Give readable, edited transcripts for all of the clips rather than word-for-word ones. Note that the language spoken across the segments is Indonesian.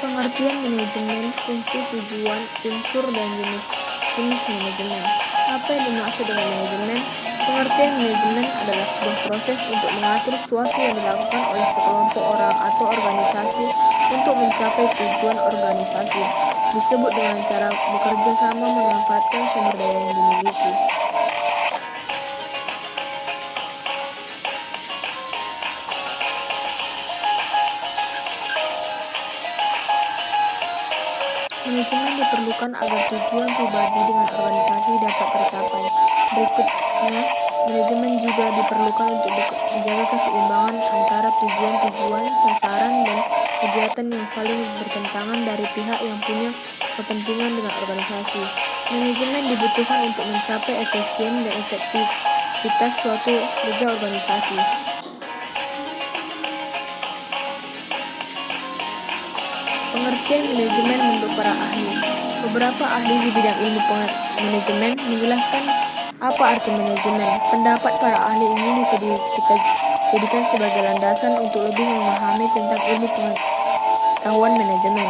Pengertian manajemen, fungsi, tujuan, unsur, dan jenis manajemen. Apa yang dimaksud dengan manajemen? Pengertian manajemen adalah sebuah proses untuk mengatur suatu yang dilakukan oleh sekelompok orang atau organisasi untuk mencapai tujuan organisasi. Disebut dengan cara bekerja sama memanfaatkan sumber daya yang dimiliki. Manajemen diperlukan agar tujuan pribadi dengan organisasi dapat tercapai. Berikutnya, manajemen juga diperlukan untuk menjaga keseimbangan antara tujuan-tujuan, sasaran, dan kegiatan yang saling bertentangan dari pihak yang punya kepentingan dengan organisasi. Manajemen dibutuhkan untuk mencapai efisien dan efektivitas suatu kerja organisasi. Pengertian manajemen menurut para ahli. Beberapa ahli di bidang ilmu manajemen menjelaskan apa arti manajemen. Pendapat para ahli ini bisa kita jadikan sebagai landasan untuk lebih memahami tentang ilmu pengetahuan manajemen.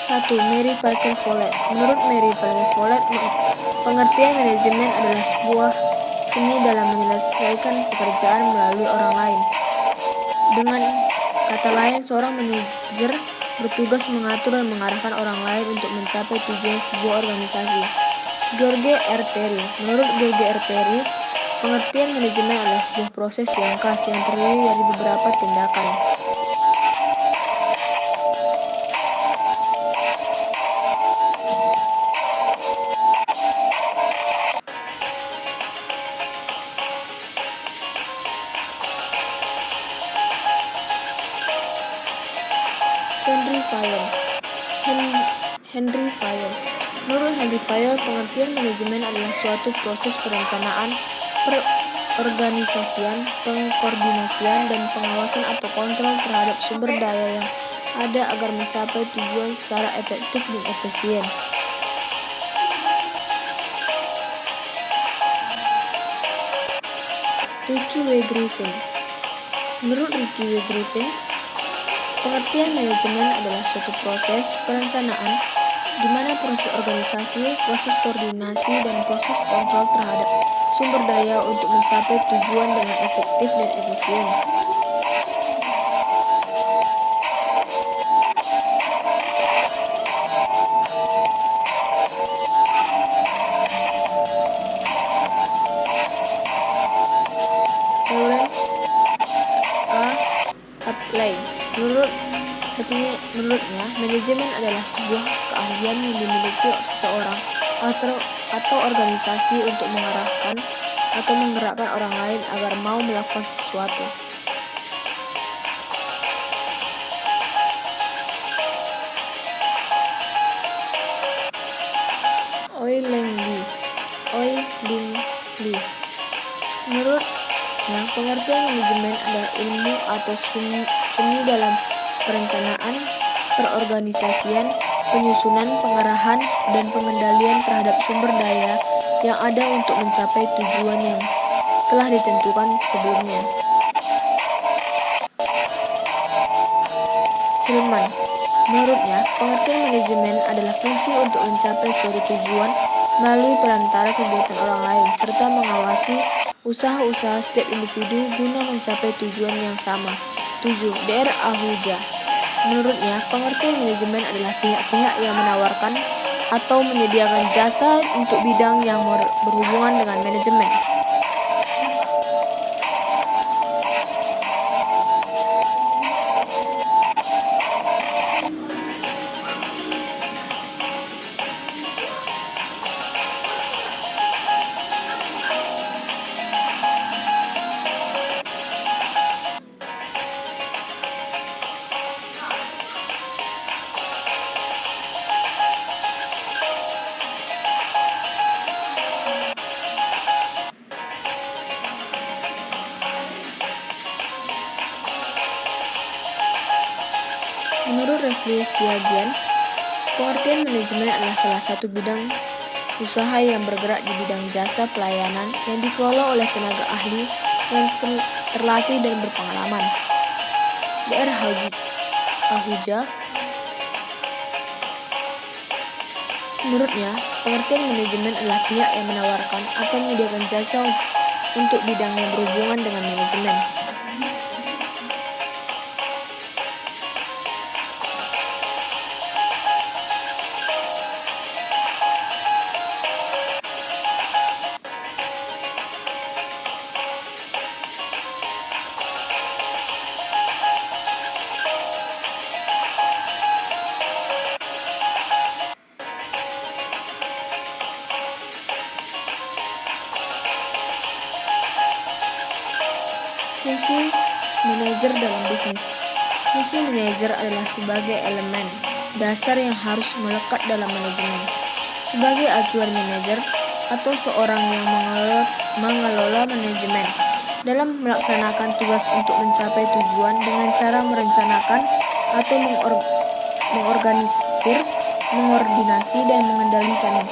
Satu, Mary Parker Follett. Menurut Mary Parker Follett, pengertian manajemen adalah sebuah seni dalam menyelesaikan pekerjaan melalui orang lain. Dengan kata lain, seorang manajer bertugas mengatur dan mengarahkan orang lain untuk mencapai tujuan sebuah organisasi. George R. Terry. Menurut George R. Terry, pengertian manajemen adalah sebuah proses yang khas yang terdiri dari beberapa tindakan. Henry Fayol. Menurut Henry Fayol, pengertian manajemen adalah suatu proses perencanaan, perorganisasian, pengkoordinasian, dan pengawasan atau kontrol terhadap sumber daya yang ada agar mencapai tujuan secara efektif dan efisien. Ricky W. Griffin. Menurut Ricky W. Griffin, pengertian manajemen adalah suatu proses perencanaan di mana proses organisasi, proses koordinasi, dan proses kontrol terhadap sumber daya untuk mencapai tujuan dengan efektif dan efisien. Lawrence A. Apley. Menurutnya, manajemen adalah sebuah keahlian yang dimiliki seseorang atau organisasi untuk mengarahkan atau menggerakkan orang lain agar mau melakukan sesuatu. Oi Ling Lee. Menurutnya, pengertian manajemen adalah ilmu atau seni dalam perencanaan, perorganisasian, penyusunan, pengarahan, dan pengendalian terhadap sumber daya yang ada untuk mencapai tujuan yang telah ditentukan sebelumnya. Hillman. Menurutnya, pengertian manajemen adalah fungsi untuk mencapai suatu tujuan melalui perantara kegiatan orang lain, serta mengawasi usaha-usaha setiap individu guna mencapai tujuan yang sama. 7. Dr. Ahuja. Menurutnya, pengertian manajemen adalah pihak-pihak yang menawarkan atau menyediakan jasa untuk bidang yang berhubungan dengan manajemen. Menurut Reflexiagian, Pengertian manajemen adalah salah satu bidang usaha yang bergerak di bidang jasa pelayanan yang dikelola oleh tenaga ahli yang terlatih dan berpengalaman. DR Ahuja, menurutnya, pengertian manajemen adalah pihak yang menawarkan atau menyediakan jasa untuk bidang yang berhubungan dengan manajemen. Fungsi manajer dalam bisnis. Fungsi manajer adalah sebagai elemen dasar yang harus melekat dalam manajemen. Sebagai acuan manajer atau seorang yang mengelola manajemen dalam melaksanakan tugas untuk mencapai tujuan dengan cara merencanakan atau mengorganisir, mengordinasi, dan mengendalikannya.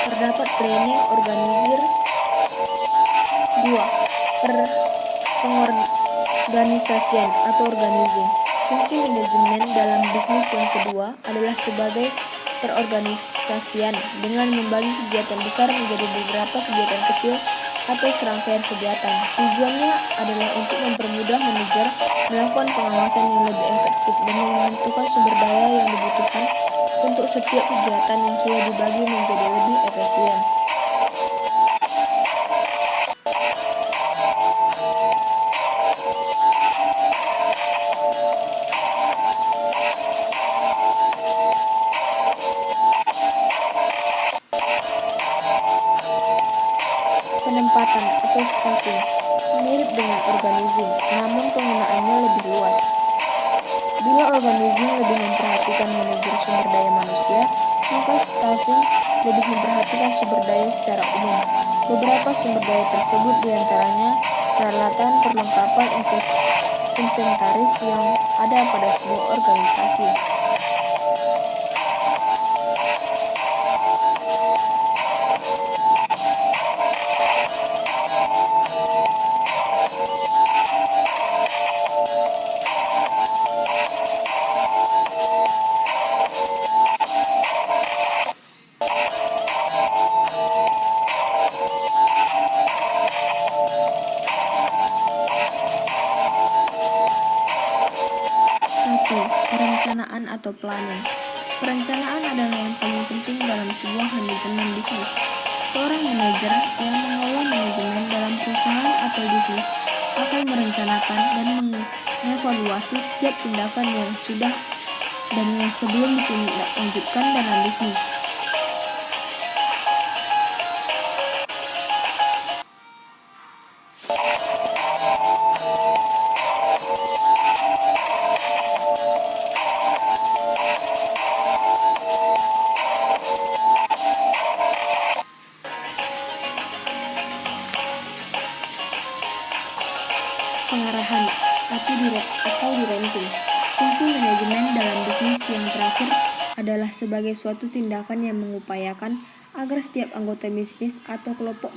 Terdapat planning, organisir. 2. Pengorganisasian atau organizing. Fungsi manajemen dalam bisnis yang kedua adalah sebagai perorganisasian dengan membagi kegiatan besar menjadi beberapa kegiatan kecil atau serangkaian kegiatan. Tujuannya adalah untuk mempermudah manajer melakukan pengawasan yang lebih efektif dan menentukan sumber daya yang dibutuhkan untuk setiap kegiatan yang sudah dibagi menjadi lebih efisien. Penempatan atau staffing mirip dengan organizing, namun penggunaannya lebih luas. Bila organizing lebih memperhatikan manajer sumber daya manusia, maka staffing lebih memperhatikan sumber daya secara umum. Beberapa sumber daya tersebut diantaranya peralatan, perlengkapan, inventaris yang ada pada sebuah organisasi. Perencanaan atau planning. Perencanaan adalah yang paling penting dalam sebuah manajemen bisnis. Seorang manajer yang mengelola manajemen dalam perusahaan atau bisnis akan merencanakan dan mengevaluasi setiap tindakan yang sudah dan yang sebelum ditindaklanjutkan dalam bisnis. Pengarahan atau directing. Fungsi manajemen dalam bisnis yang terakhir adalah sebagai suatu tindakan yang mengupayakan agar setiap anggota bisnis atau kelompok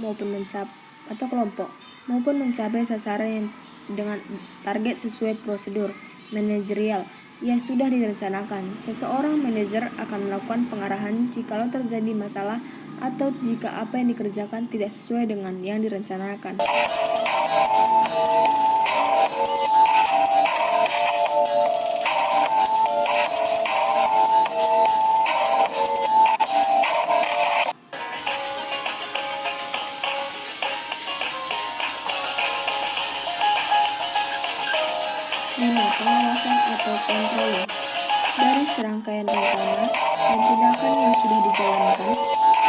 maupun mencapai sasaran yang dengan target sesuai prosedur manajerial yang sudah direncanakan. Seseorang manajer akan melakukan pengarahan jikalau terjadi masalah atau jika apa yang dikerjakan tidak sesuai dengan yang direncanakan. Pengawasan atau kontrol. Dari serangkaian rencana dan tindakan yang sudah dijalankan,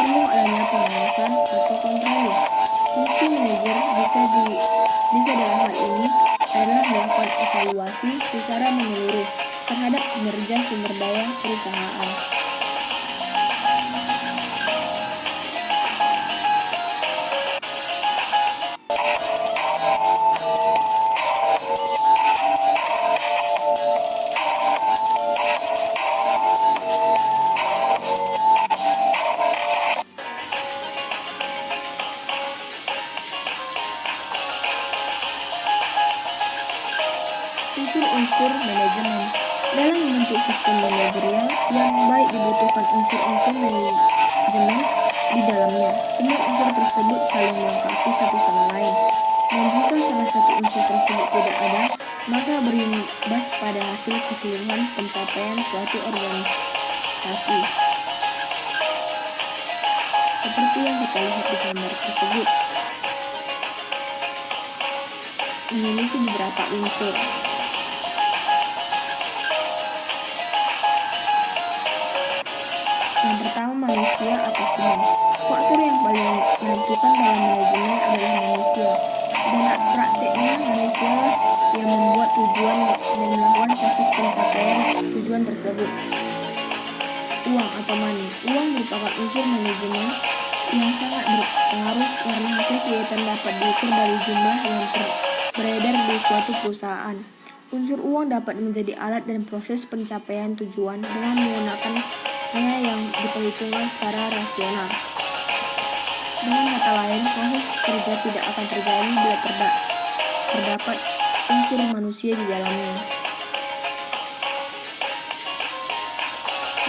perlu adanya pengawasan atau kontrol. Fungsi manajer bisa dalam hal ini adalah melakukan evaluasi secara menyeluruh terhadap kinerja sumber daya perusahaan. Unsur-unsur manajemen. Dalam membentuk sistem manajerial yang baik dibutuhkan unsur-unsur manajemen di dalamnya. Semua unsur tersebut saling melengkapi satu sama lain. Dan jika salah satu unsur tersebut tidak ada, maka berimbas pada hasil keseluruhan pencapaian suatu organisasi. Seperti yang kita lihat di gambar tersebut, memiliki beberapa unsur. Yang pertama, manusia atau human. Faktor yang paling menentukan dalam manajemen adalah manusia. Dalam prakteknya, manusia yang membuat tujuan dan melakukan proses pencapaian tujuan tersebut. Uang atau money. Uang merupakan unsur manajemen yang sangat berpengaruh karena hasil kegiatan dapat diukur dari jumlah yang beredar di suatu perusahaan. Unsur uang dapat menjadi alat dan proses pencapaian tujuan dengan menggunakannya yang diperhitungkan secara rasional. Dengan kata lain, proses kerja tidak akan terjadi bila terdapat unsur manusia di dalamnya.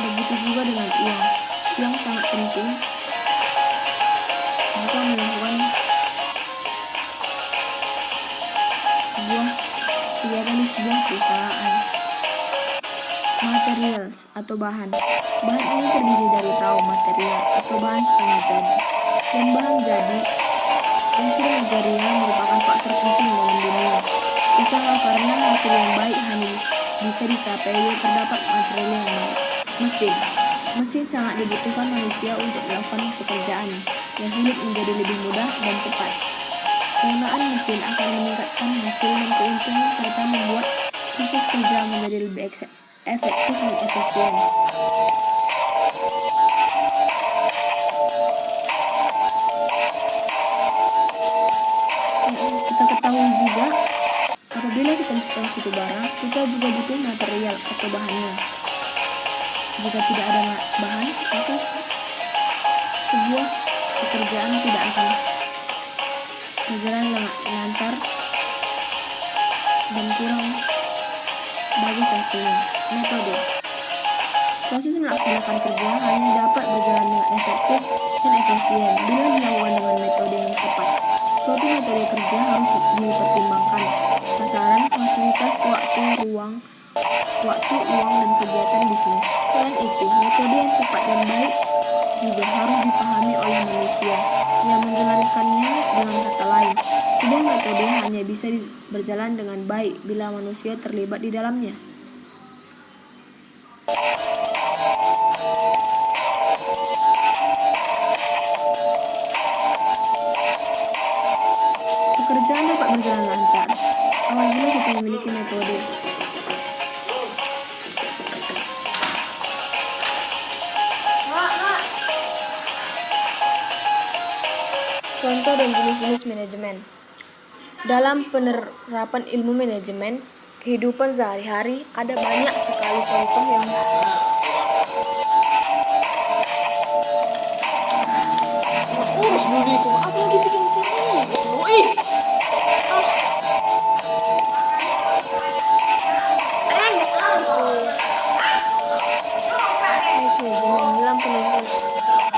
Begitu juga dengan uang. Uang sangat penting jika melakukan sebuah kegiatan di sebuah perusahaan. Materials atau bahan. Bahan ini terdiri dari raw material atau bahan setengah jadi. Dan bahan jadi, unsur material merupakan faktor penting dalam dunia usaha karena hasil yang baik hanya bisa dicapai bila terdapat material yang baik. Mesin sangat dibutuhkan manusia untuk melakukan pekerjaan yang sulit menjadi lebih mudah dan cepat. Penggunaan mesin akan meningkatkan hasil dan keuntungan serta membuat proses kerja menjadi lebih efektif dan efisien. Kita ketahui juga, apabila kita menciptakan suatu barang, kita juga butuh material atau bahannya. Jika tidak ada bahan, maka sebuah pekerjaan tidak akan berjalan lancar dan kurang bagus hasilnya. Metode. Proses melaksanakan kerja hanya dapat berjalan dengan efektif dan efisien bila dilakukan dengan metode yang tepat. Suatu metode kerja harus dipertimbangkan sasaran, fasilitas, uang, dan kegiatan bisnis. Selain itu, metode yang tepat dan baik juga harus dipahami oleh manusia yang menjalankannya. Dengan kata lain, sebuah metode hanya bisa berjalan dengan baik bila manusia terlibat di dalamnya. Pekerjaan dapat berjalan lancar apabila kita memiliki metode. Contoh dan jenis-jenis manajemen. Dalam penerapan ilmu manajemen kehidupan sehari-hari ada banyak sekali contoh yang urus dulu itu. Apa lagi bikin ini?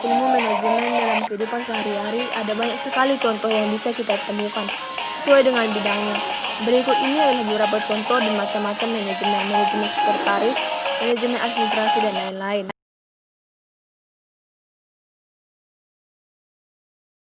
Ilmu manajemen dalam kehidupan sehari-hari ada banyak sekali contoh yang bisa kita temukan sesuai dengan bidangnya. Berikut ini adalah beberapa contoh dan macam-macam manajemen sekretaris, manajemen administrasi, dan lain-lain.